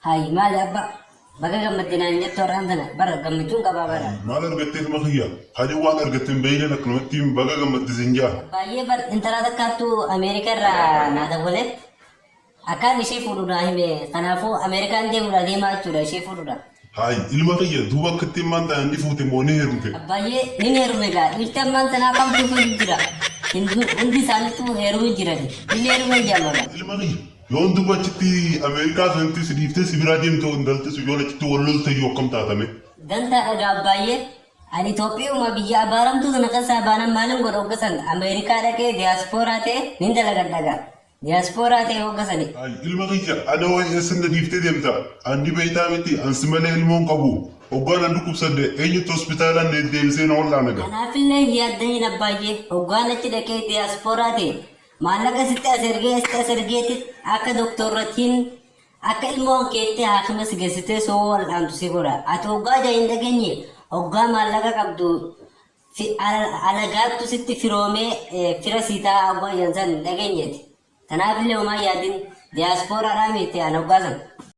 هاي ما لعبة بقى قمتنا نجت ورانتنا برا قمتون قبابنا ما لرقت المخيا هذه وانا رقت بيننا كلمتين بقى قمت زنجا بايه بر انت لا تكاتو أمريكا را نادا ولد أكان شيء فلونا هم تنافو أمريكان دي ولا دي ما تورا شيء فلونا هاي المخيا دوبا كتير ما انت عندي فوت مونير مك بايه نينيرو ميلا إلتم من تنا كم تفوت جرا هندي سالتو هيرو جرا نينيرو من جامعنا المخيا يوم دوبا تتي امريكا سنتي سديفت سبراجيم تو اندلت سجوله تتي ولل تيو كم تاتمي دنتا أجاب بايه ani Itoophiyaa uma biyya abaaramtu sana keessa baanan maalin godha hoggasan Ameerikaa dhaqee diyaaspooraa ta'e nin dalagan dhagaa diyaaspooraa ta'e hoggasani. هاي المخيا انا وين سند ديفت ديمتا عندي بيتامتي انسمله المون قبو وقال عندكم بسد اي هوسبيتال ان ديمسين ولا نغا Kanaafillee yaaddanii nabbaayee hoggaan achi dhaqee diyaaspooraa ta'e maallaqa sitti asirgeetti akka doktorratiin akka ilmoon keetti haakima si geessitee soo wal'aantu si godha. Ati hoggaa jaa hin dhageenye hoggaa maallaqa qabdu alagaattu sitti firoomee fira siitaa hoggaa jansan hin dhageenyeeti. Kanaafillee homaa yaadin diyaaspooraadhaa miti aan hoggaa sana.